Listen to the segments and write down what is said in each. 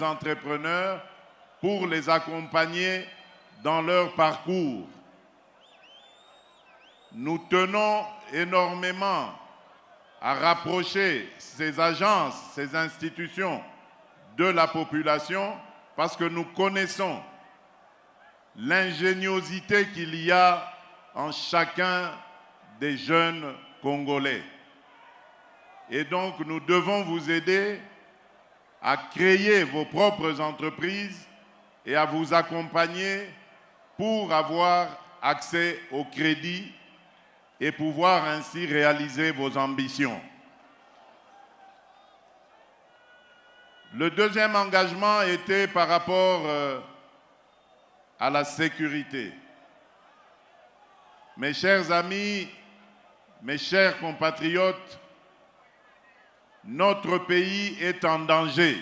entrepreneurs pour les accompagner dans leur parcours. Nous tenons énormément à rapprocher ces agences, ces institutions de la population parce que nous connaissons l'ingéniosité qu'il y a en chacun des jeunes Congolais. Et donc nous devons vous aider à créer vos propres entreprises et à vous accompagner pour avoir accès au crédit et pouvoir ainsi réaliser vos ambitions. Le deuxième engagement était par rapport à la sécurité. Mes chers amis, mes chers compatriotes, notre pays est en danger.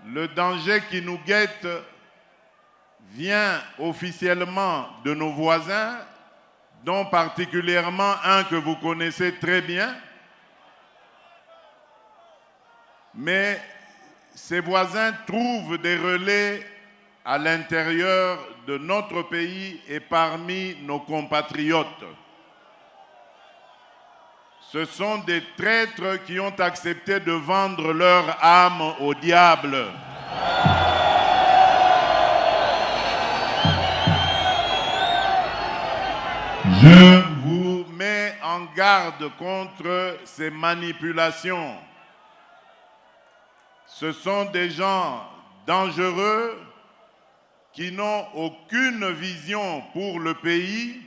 Le danger qui nous guette vient officiellement de nos voisins, dont particulièrement un que vous connaissez très bien. Mais ces voisins trouvent des relais à l'intérieur de notre pays et parmi nos compatriotes. Ce sont des traîtres qui ont accepté de vendre leur âme au diable. Je vous mets en garde contre ces manipulations. Ce sont des gens dangereux qui n'ont aucune vision pour le pays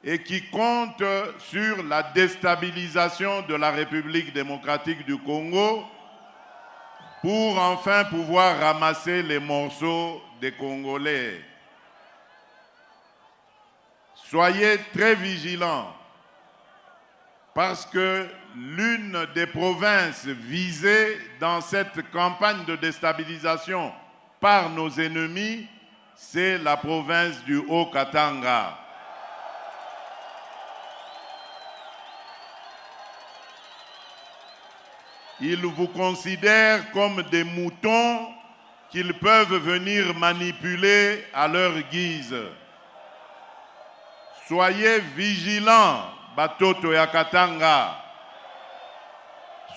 et qui comptent sur la déstabilisation de la République démocratique du Congo pour enfin pouvoir ramasser les morceaux des Congolais. Soyez très vigilants parce que l'une des provinces visées dans cette campagne de déstabilisation par nos ennemis, c'est la province du Haut-Katanga. Ils vous considèrent comme des moutons qu'ils peuvent venir manipuler à leur guise. Soyez vigilants, Batoto et Katanga.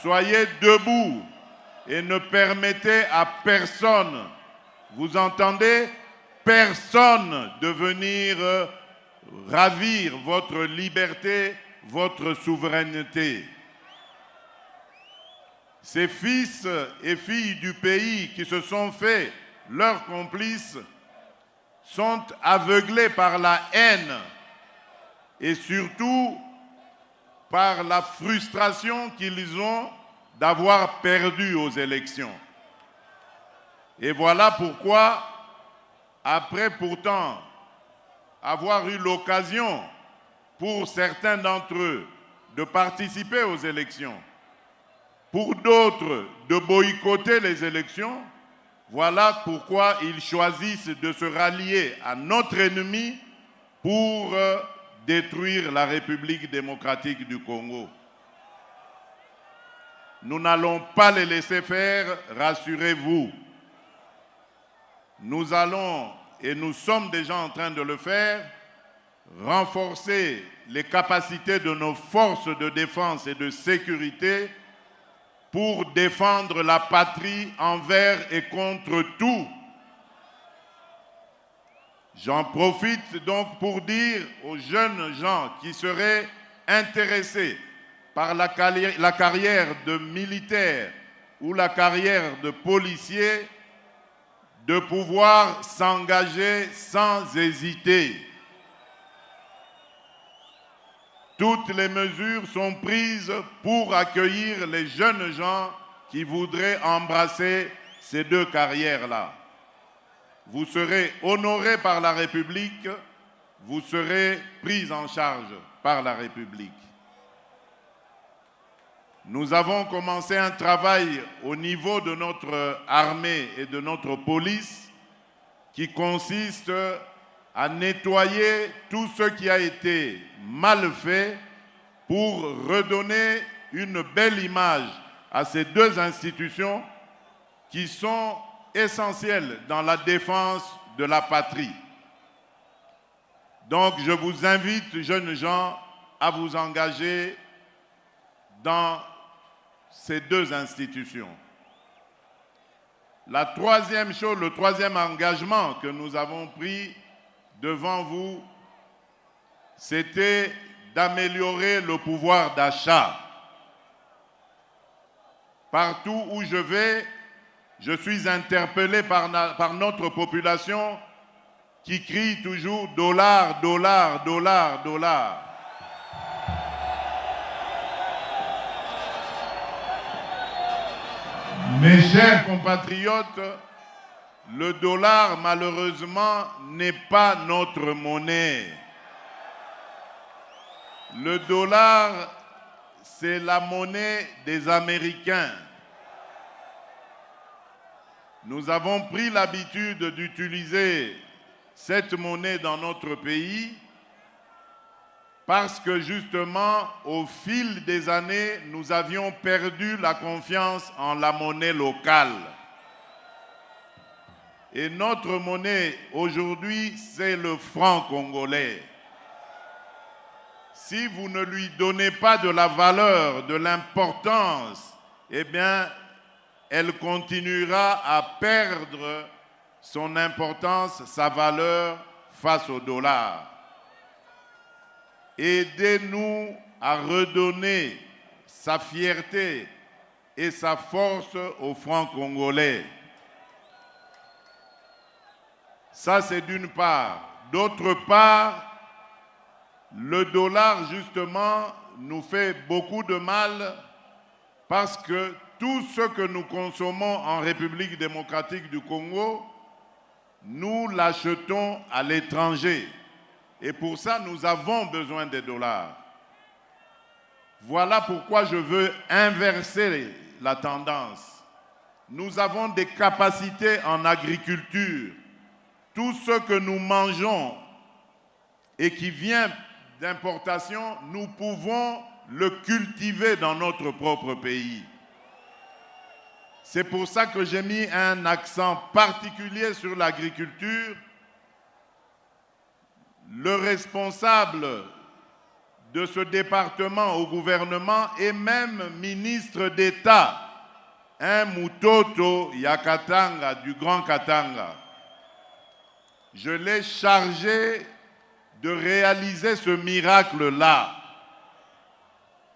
Soyez debout et ne permettez à personne, vous entendez, personne de venir ravir votre liberté, votre souveraineté. Ces fils et filles du pays qui se sont faits leurs complices sont aveuglés par la haine et surtout par la frustration qu'ils ont d'avoir perdu aux élections. Et voilà pourquoi, après pourtant avoir eu l'occasion pour certains d'entre eux de participer aux élections, pour d'autres de boycotter les élections, voilà pourquoi ils choisissent de se rallier à notre ennemi pour détruire la République démocratique du Congo. Nous n'allons pas les laisser faire, rassurez-vous. Nous allons, et nous sommes déjà en train de le faire, renforcer les capacités de nos forces de défense et de sécurité pour défendre la patrie envers et contre tout. J'en profite donc pour dire aux jeunes gens qui seraient intéressés par la carrière de militaire ou la carrière de policier de pouvoir s'engager sans hésiter. Toutes les mesures sont prises pour accueillir les jeunes gens qui voudraient embrasser ces deux carrières-là. Vous serez honorés par la République, vous serez pris en charge par la République. Nous avons commencé un travail au niveau de notre armée et de notre police qui consiste à nettoyer tout ce qui a été mal fait pour redonner une belle image à ces deux institutions qui sont essentielles dans la défense de la patrie. Donc je vous invite, jeunes gens, à vous engager dans ces deux institutions. La troisième chose, le troisième engagement que nous avons pris devant vous, c'était d'améliorer le pouvoir d'achat. Partout où je vais, je suis interpellé par notre population qui crie toujours « dollar, dollar, dollar, dollar ». Mes chers compatriotes, le dollar, malheureusement, n'est pas notre monnaie. Le dollar, c'est la monnaie des Américains. Nous avons pris l'habitude d'utiliser cette monnaie dans notre pays parce que justement, au fil des années, nous avions perdu la confiance en la monnaie locale. Et notre monnaie aujourd'hui, c'est le franc congolais. Si vous ne lui donnez pas de la valeur, de l'importance, eh bien, elle continuera à perdre son importance, sa valeur face au dollar. Aidez-nous à redonner sa fierté et sa force au franc congolais. Ça, c'est d'une part. D'autre part, le dollar, justement, nous fait beaucoup de mal parce que tout ce que nous consommons en République démocratique du Congo, nous l'achetons à l'étranger. Et pour ça, nous avons besoin des dollars. Voilà pourquoi je veux inverser la tendance. Nous avons des capacités en agriculture. Tout ce que nous mangeons et qui vient d'importation, nous pouvons le cultiver dans notre propre pays. C'est pour ça que j'ai mis un accent particulier sur l'agriculture. Le responsable de ce département au gouvernement est même ministre d'État, un Mutoto Yakatanga, du Grand Katanga. Je l'ai chargé de réaliser ce miracle-là,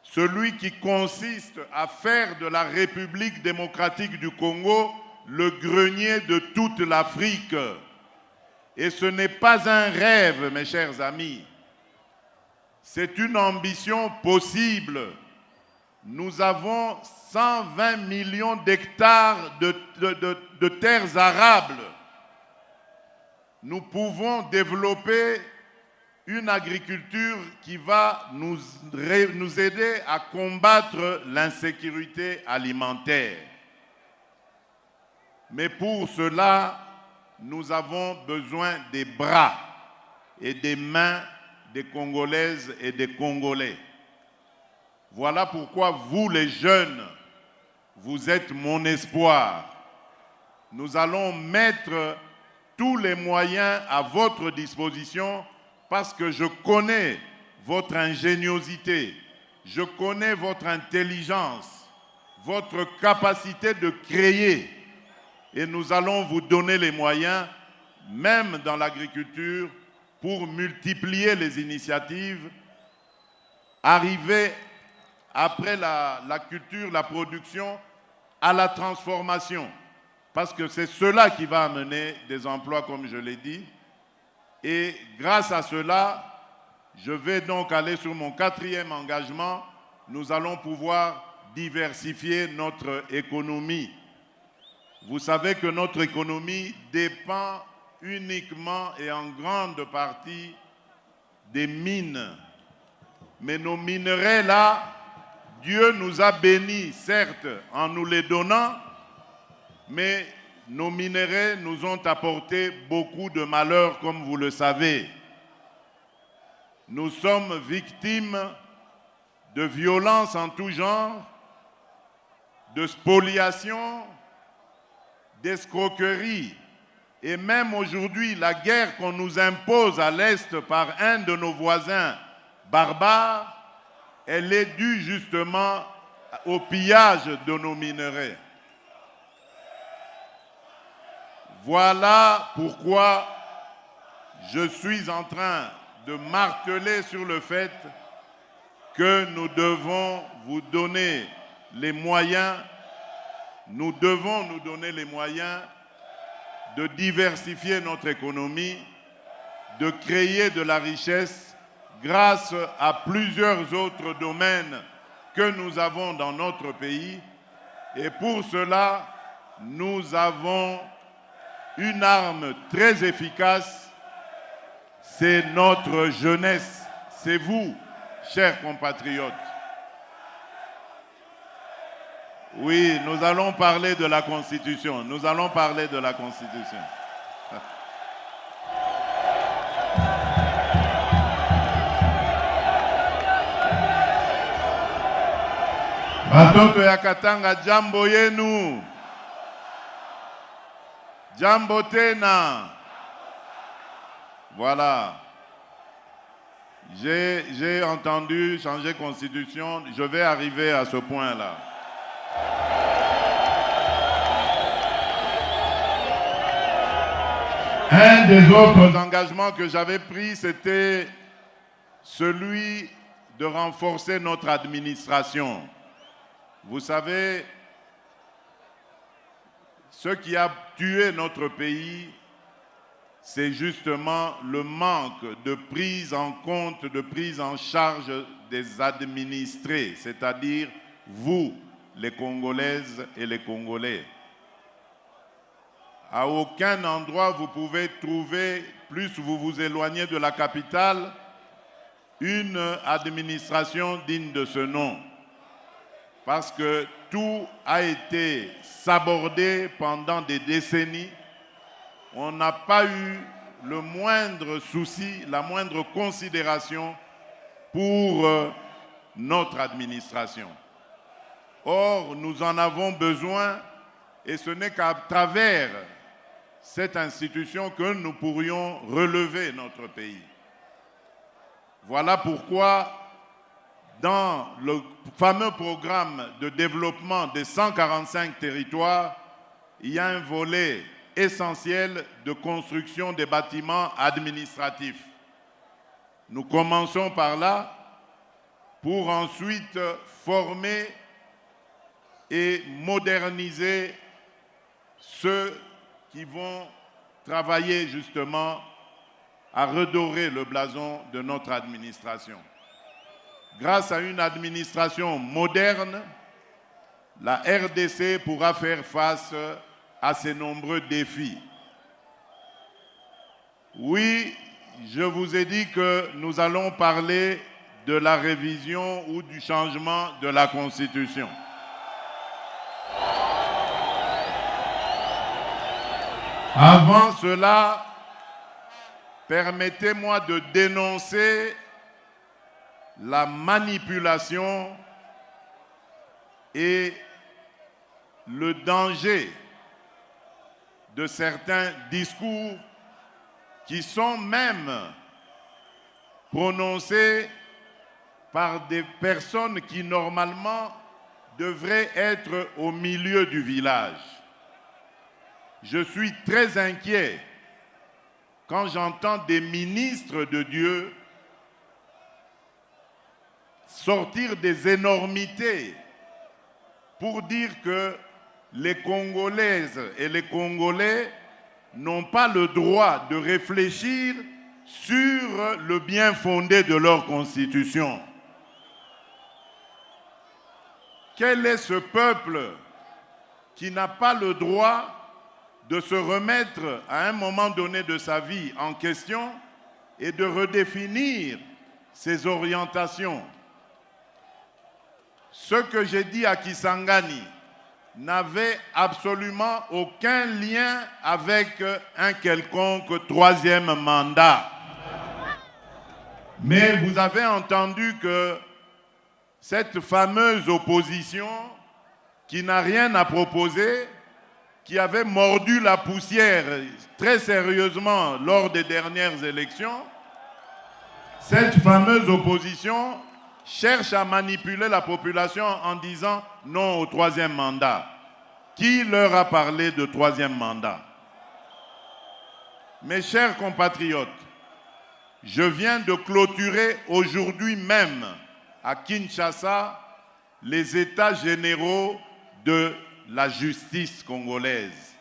celui qui consiste à faire de la République démocratique du Congo le grenier de toute l'Afrique. Et ce n'est pas un rêve, mes chers amis. C'est une ambition possible. Nous avons 120 millions d'hectares de terres arables. Nous pouvons développer une agriculture qui va nous aider à combattre l'insécurité alimentaire. Mais pour cela, nous avons besoin des bras et des mains des Congolaises et des Congolais. Voilà pourquoi vous, les jeunes, vous êtes mon espoir. Nous allons mettre tous les moyens à votre disposition parce que je connais votre ingéniosité, je connais votre intelligence, votre capacité de créer. Et nous allons vous donner les moyens, même dans l'agriculture, pour multiplier les initiatives, arriver après la culture, la production, à la transformation. Parce que c'est cela qui va amener des emplois, comme je l'ai dit. Et grâce à cela, je vais donc aller sur mon quatrième engagement. Nous allons pouvoir diversifier notre économie. Vous savez que notre économie dépend uniquement et en grande partie des mines. Mais nos minerais là, Dieu nous a bénis, certes, en nous les donnant, mais nos minerais nous ont apporté beaucoup de malheurs, comme vous le savez. Nous sommes victimes de violences en tout genre, de spoliation, d'escroquerie. Et même aujourd'hui, la guerre qu'on nous impose à l'Est par un de nos voisins barbares, elle est due justement au pillage de nos minerais. Voilà pourquoi je suis en train de marteler sur le fait que nous devons vous donner les moyens, nous devons nous donner les moyens de diversifier notre économie, de créer de la richesse grâce à plusieurs autres domaines que nous avons dans notre pays. Et pour cela, nous avons une arme très efficace, c'est notre jeunesse, c'est vous, chers compatriotes. Oui, nous allons parler de la Constitution. Nous allons parler de la Constitution. Batoto ya Katanga, jambo yenu. Jambo tena. Voilà. J'ai entendu changer Constitution. Je vais arriver à ce point-là. Un des autres engagements que j'avais pris, c'était celui de renforcer notre administration. Vous savez, ce qui a tué notre pays, c'est justement le manque de prise en compte, de prise en charge des administrés, c'est-à-dire vous, les Congolaises et les Congolais. À aucun endroit vous pouvez trouver, plus vous vous éloignez de la capitale, une administration digne de ce nom. Parce que tout a été sabordé pendant des décennies. On n'a pas eu le moindre souci, la moindre considération pour notre administration. Or, nous en avons besoin et ce n'est qu'à travers cette institution que nous pourrions relever notre pays. Voilà pourquoi, dans le fameux programme de développement des 145 territoires, il y a un volet essentiel de construction des bâtiments administratifs. Nous commençons par là pour ensuite former et moderniser ceux qui vont travailler justement à redorer le blason de notre administration. Grâce à une administration moderne, la RDC pourra faire face à ces nombreux défis. Oui, je vous ai dit que nous allons parler de la révision ou du changement de la Constitution. Avant cela, permettez-moi de dénoncer la manipulation et le danger de certains discours qui sont même prononcés par des personnes qui normalement devraient être au milieu du village. Je suis très inquiet quand j'entends des ministres de Dieu sortir des énormités pour dire que les Congolaises et les Congolais n'ont pas le droit de réfléchir sur le bien fondé de leur constitution. Quel est ce peuple qui n'a pas le droit de se remettre à un moment donné de sa vie en question et de redéfinir ses orientations? Ce que j'ai dit à Kisangani n'avait absolument aucun lien avec un quelconque troisième mandat. Mais vous avez entendu que cette fameuse opposition qui n'a rien à proposer, qui avait mordu la poussière très sérieusement lors des dernières élections, cette fameuse opposition cherche à manipuler la population en disant non au troisième mandat. Qui leur a parlé de troisième mandat? Mes chers compatriotes, je viens de clôturer aujourd'hui même à Kinshasa les états généraux de la justice congolaise.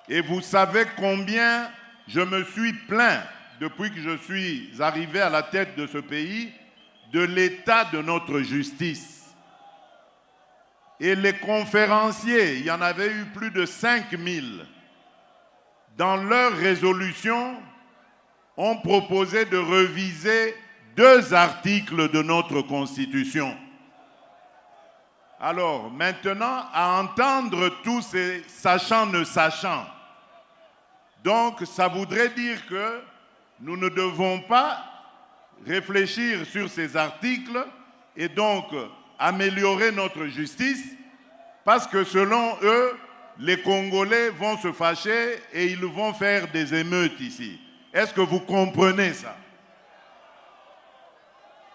Et vous savez combien je me suis plaint depuis que je suis arrivé à la tête de ce pays de l'état de notre justice. Et les conférenciers, il y en avait eu plus de 5000, dans leur résolution, ont proposé de réviser 2 articles de notre Constitution. Alors, maintenant, à entendre tous ces sachants ne sachant, donc ça voudrait dire que nous ne devons pas réfléchir sur ces articles et donc améliorer notre justice, parce que selon eux, les Congolais vont se fâcher et ils vont faire des émeutes ici. Est-ce que vous comprenez ça?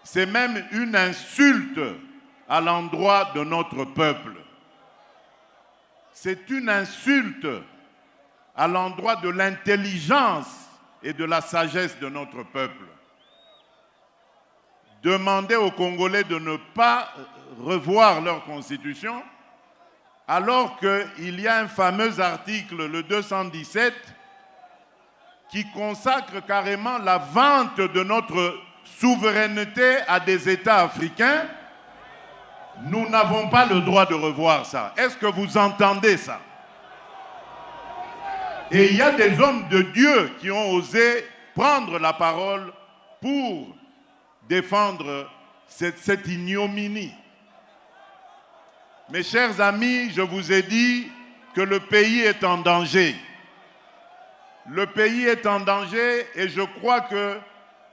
C'est même une insulte à l'endroit de notre peuple. C'est une insulte à l'endroit de l'intelligence et de la sagesse de notre peuple. Demander aux Congolais de ne pas revoir leur constitution, alors qu'il y a un fameux article, le 217, qui consacre carrément la vente de notre souveraineté à des États africains. Nous n'avons pas le droit de revoir ça. Est-ce que vous entendez ça? Et il y a des hommes de Dieu qui ont osé prendre la parole pour défendre cette ignominie. Mes chers amis, je vous ai dit que le pays est en danger. Le pays est en danger et je crois que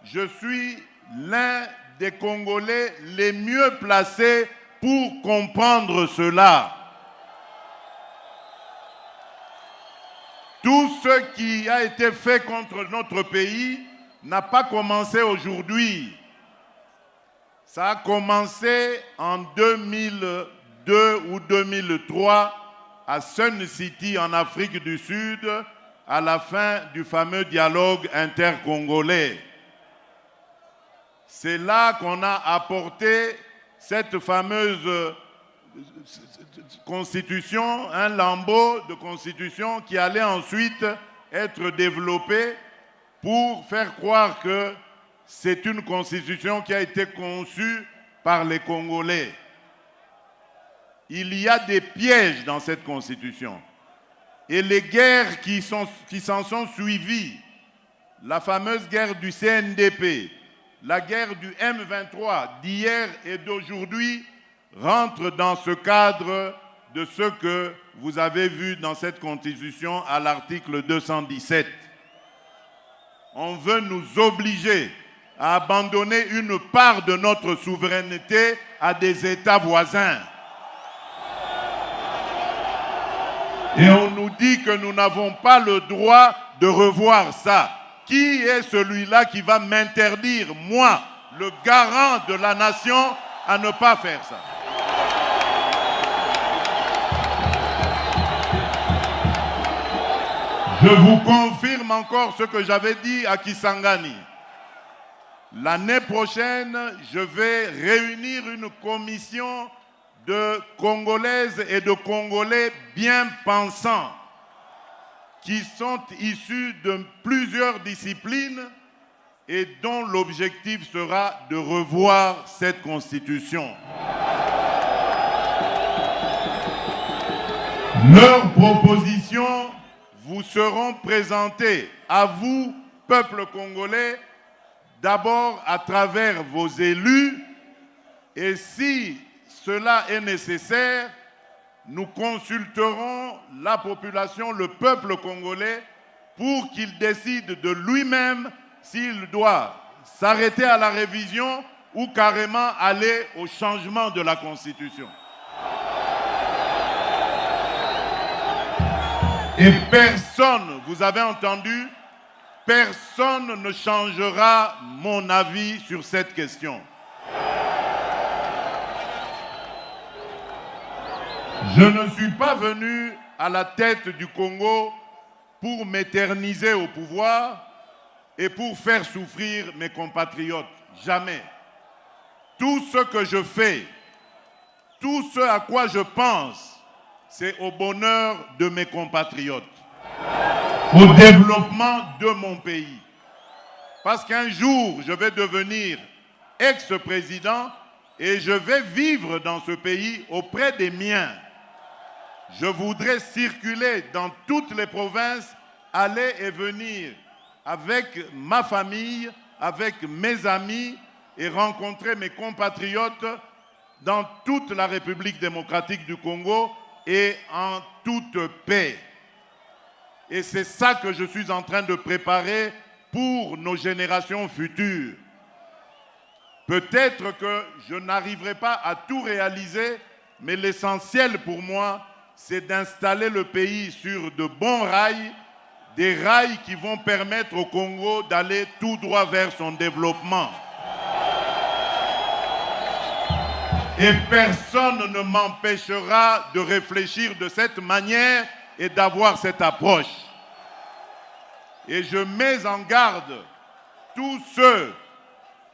je suis l'un des Congolais les mieux placés pour comprendre cela. Tout ce qui a été fait contre notre pays n'a pas commencé aujourd'hui. Ça a commencé en 2002 ou 2003 à Sun City en Afrique du Sud, à la fin du fameux dialogue intercongolais. C'est là qu'on a apporté cette fameuse constitution, un lambeau de constitution qui allait ensuite être développé pour faire croire que c'est une constitution qui a été conçue par les Congolais. Il y a des pièges dans cette constitution. Et les guerres qui s'en sont suivies, la fameuse guerre du CNDP, la guerre du M23 d'hier et d'aujourd'hui, rentrent dans ce cadre de ce que vous avez vu dans cette constitution à l'article 217. On veut nous obliger à abandonner une part de notre souveraineté à des États voisins. Et on nous dit que nous n'avons pas le droit de revoir ça. Qui est celui-là qui va m'interdire, moi, le garant de la nation, à ne pas faire ça? Je vous confirme encore ce que j'avais dit à Kisangani. L'année prochaine, je vais réunir une commission de Congolaises et de Congolais bien pensants qui sont issus de plusieurs disciplines et dont l'objectif sera de revoir cette constitution. Leurs propositions vous seront présentées à vous, peuple congolais, d'abord à travers vos élus, et si cela est nécessaire, nous consulterons la population, le peuple congolais, pour qu'il décide de lui-même s'il doit s'arrêter à la révision ou carrément aller au changement de la Constitution. Et personne, vous avez entendu, personne ne changera mon avis sur cette question. Je ne suis pas venu à la tête du Congo pour m'éterniser au pouvoir et pour faire souffrir mes compatriotes. Jamais. Tout ce que je fais, tout ce à quoi je pense, c'est au bonheur de mes compatriotes, au développement de mon pays. Parce qu'un jour, je vais devenir ex-président et je vais vivre dans ce pays auprès des miens. Je voudrais circuler dans toutes les provinces, aller et venir avec ma famille, avec mes amis et rencontrer mes compatriotes dans toute la République démocratique du Congo et en toute paix. Et c'est ça que je suis en train de préparer pour nos générations futures. Peut-être que je n'arriverai pas à tout réaliser, mais l'essentiel pour moi, c'est d'installer le pays sur de bons rails, des rails qui vont permettre au Congo d'aller tout droit vers son développement. Et personne ne m'empêchera de réfléchir de cette manière et d'avoir cette approche. Et je mets en garde tous ceux,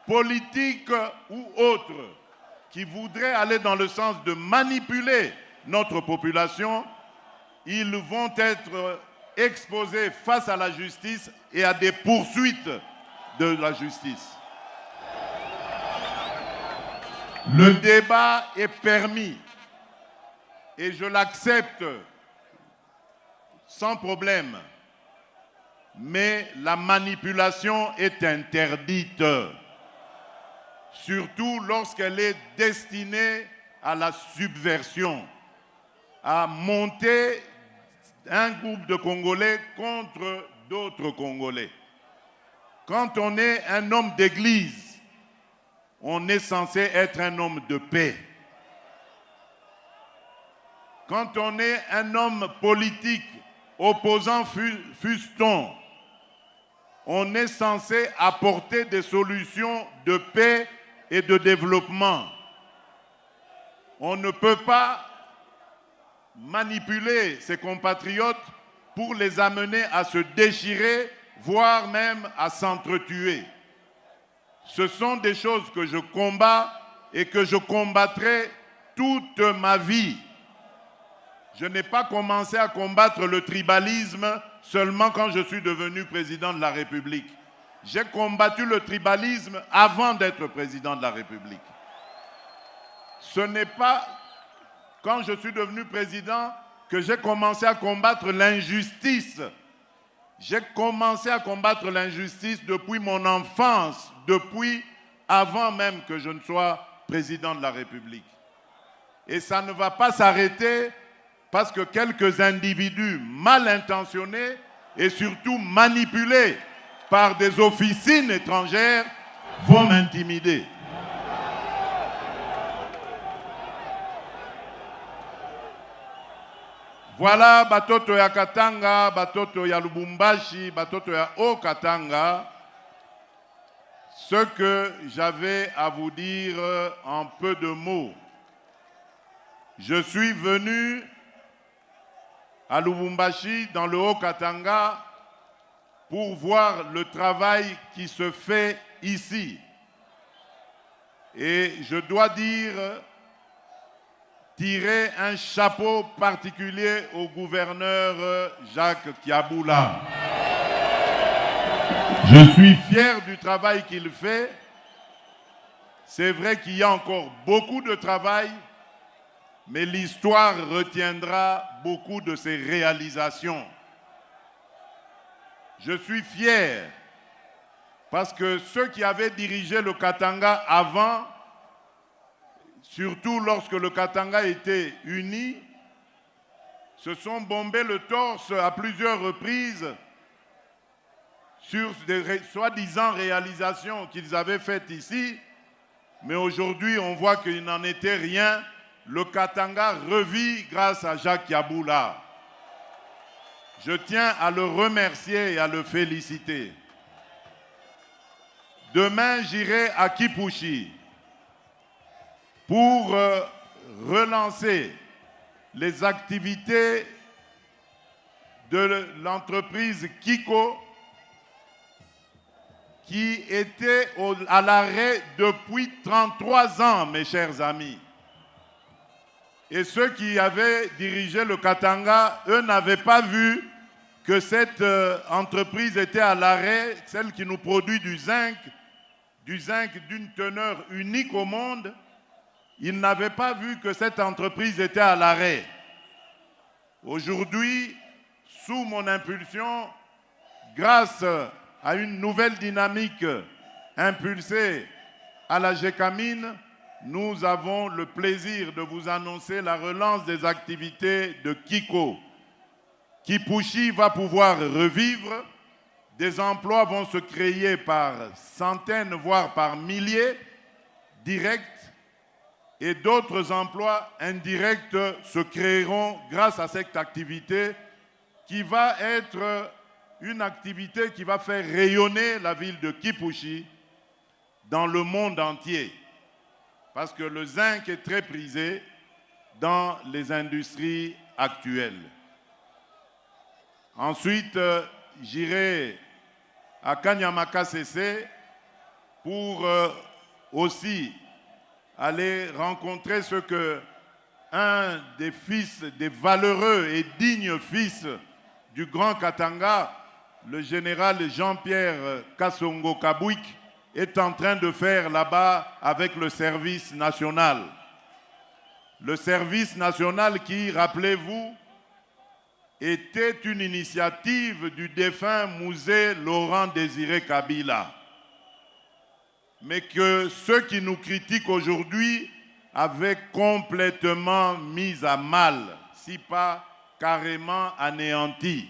politiques ou autres, qui voudraient aller dans le sens de manipuler notre population. Ils vont être exposés face à la justice et à des poursuites de la justice. Le débat est permis et je l'accepte sans problème, mais la manipulation est interdite, surtout lorsqu'elle est destinée à la subversion, à monter un groupe de Congolais contre d'autres Congolais. Quand on est un homme d'église, on est censé être un homme de paix. Quand on est un homme politique, opposant fût-on, on est censé apporter des solutions de paix et de développement. On ne peut pas manipuler ses compatriotes pour les amener à se déchirer, voire même à s'entretuer. Ce sont des choses que je combats et que je combattrai toute ma vie. Je n'ai pas commencé à combattre le tribalisme seulement quand je suis devenu président de la République. J'ai combattu le tribalisme avant d'être président de la République. Ce n'est pas quand je suis devenu président que j'ai commencé à combattre l'injustice. J'ai commencé à combattre l'injustice depuis mon enfance, depuis avant même que je ne sois président de la République. Et ça ne va pas s'arrêter parce que quelques individus mal intentionnés et surtout manipulés par des officines étrangères vont m'intimider. Voilà batoto ya Katanga, batoto ya Lubumbashi, batoto ya Haut-Katanga, ce que j'avais à vous dire en peu de mots. Je suis venu à Lubumbashi, dans le Haut-Katanga, pour voir le travail qui se fait ici. Et je dois dire, tirer un chapeau particulier au gouverneur Jacques Kiaboula. Je suis fier du travail qu'il fait. C'est vrai qu'il y a encore beaucoup de travail, mais l'histoire retiendra beaucoup de ses réalisations. Je suis fier parce que ceux qui avaient dirigé le Katanga avant, surtout lorsque le Katanga était uni, se sont bombés le torse à plusieurs reprises sur des soi-disant réalisations qu'ils avaient faites ici. Mais aujourd'hui, on voit qu'il n'en était rien. Le Katanga revit grâce à Jacques Kiaboula. je tiens à le remercier et à le féliciter. Demain, j'irai à Kipushi pour relancer les activités de l'entreprise Kiko qui était à l'arrêt depuis 33 ans, mes chers amis. Et ceux qui avaient dirigé le Katanga, eux n'avaient pas vu que cette entreprise était à l'arrêt, celle qui nous produit du zinc d'une teneur unique au monde. Ils n'avaient pas vu que cette entreprise était à l'arrêt. Aujourd'hui, sous mon impulsion, grâce à une nouvelle dynamique impulsée à la GECAMINE, nous avons le plaisir de vous annoncer la relance des activités de Kiko. Kipushi va pouvoir revivre, des emplois vont se créer par centaines, voire par milliers, directs, et d'autres emplois indirects se créeront grâce à cette activité qui va être une activité qui va faire rayonner la ville de Kipushi dans le monde entier. Parce que le zinc est très prisé dans les industries actuelles. Ensuite, j'irai à Kanyamaka CC pour aussi aller rencontrer ce que un des fils, des valeureux et dignes fils du Grand Katanga, le général Jean-Pierre Kasongo Kabouik, est en train de faire là-bas avec le service national. Le service national qui, rappelez-vous, était une initiative du défunt Mouzé Laurent Désiré Kabila. Mais que ceux qui nous critiquent aujourd'hui avaient complètement mis à mal, si pas carrément anéanti.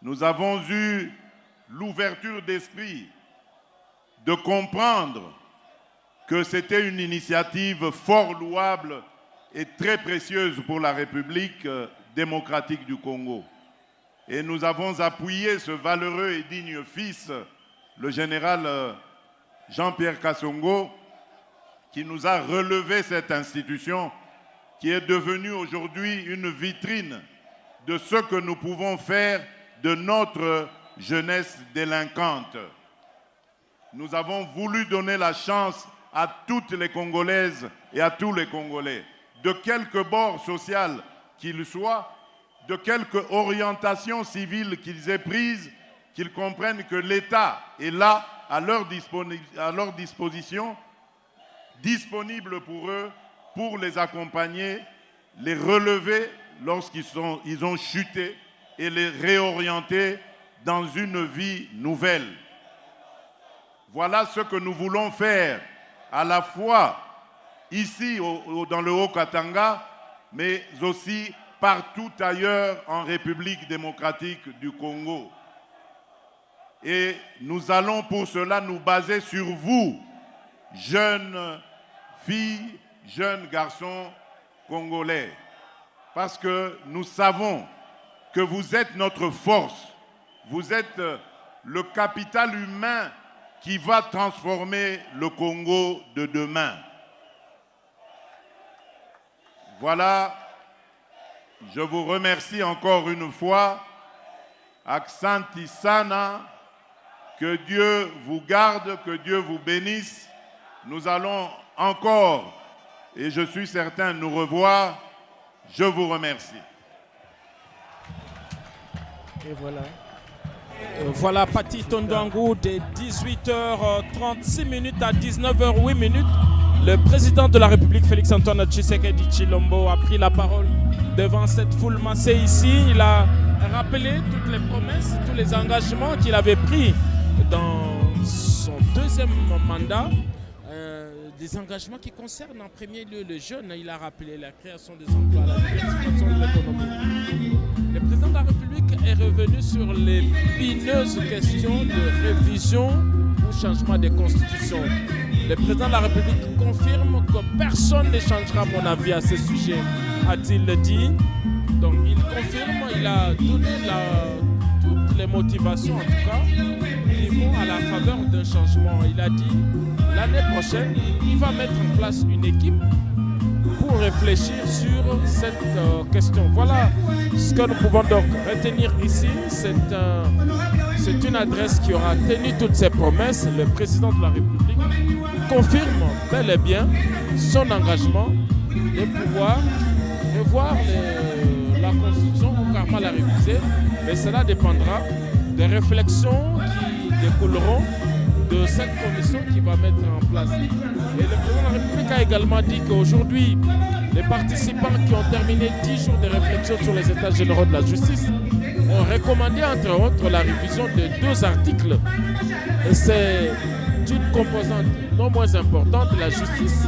Nous avons eu l'ouverture d'esprit de comprendre que c'était une initiative fort louable et très précieuse pour la République démocratique du Congo. Et nous avons appuyé ce valeureux et digne fils, le général Jean-Pierre Kasongo, qui nous a relevé cette institution qui est devenue aujourd'hui une vitrine de ce que nous pouvons faire de notre jeunesse délinquante. Nous avons voulu donner la chance à toutes les Congolaises et à tous les Congolais, de quelque bord social qu'ils soient, de quelque orientation civile qu'ils aient prise, qu'ils comprennent que l'État est là, à leur disposition, disponible pour eux, pour les accompagner, les relever lorsqu'ils ont chuté et les réorienter dans une vie nouvelle. Voilà ce que nous voulons faire, à la fois ici dans le Haut-Katanga, mais aussi partout ailleurs en République démocratique du Congo. Et nous allons pour cela nous baser sur vous, jeunes filles, jeunes garçons congolais, parce que nous savons que vous êtes notre force, vous êtes le capital humain qui va transformer le Congo de demain. Voilà, je vous remercie encore une fois. Aksanti Sana, que Dieu vous garde, que Dieu vous bénisse. Nous allons encore, et je suis certain, nous revoir. Je vous remercie. Et voilà. Voilà Paty Tondouangou de 18h36 à 19h08. Le président de la République, Félix-Antoine Tshisekedi Tshilombo, a pris la parole devant cette foule massée ici. Il a rappelé toutes les promesses, tous les engagements qu'il avait pris dans son deuxième mandat. Des engagements qui concernent en premier lieu les jeunes. Il a rappelé la création des emplois, la diversification de l'économie. Le président de la République est revenu sur les pineuses questions de révision ou changement des constitutions. Le président de la République confirme que personne ne changera mon avis à ce sujet, a-t-il dit. Donc il confirme, il a donné toutes les motivations en tout cas qui vont à la faveur d'un changement. Il a dit l'année prochaine, il va mettre en place une équipe pour réfléchir sur cette question. Voilà ce que nous pouvons donc retenir ici. C'est une adresse qui aura tenu toutes ses promesses. Le président de la République confirme bel et bien son engagement de pouvoir revoir la Constitution ou carrément la réviser. Mais cela dépendra des réflexions qui découleront de cette commission qui va mettre en place. Et le président de la République a également dit qu'aujourd'hui, les participants qui ont terminé 10 jours de réflexion sur les états généraux de la justice ont recommandé entre autres la révision de 2 articles. Et c'est une composante non moins importante de la justice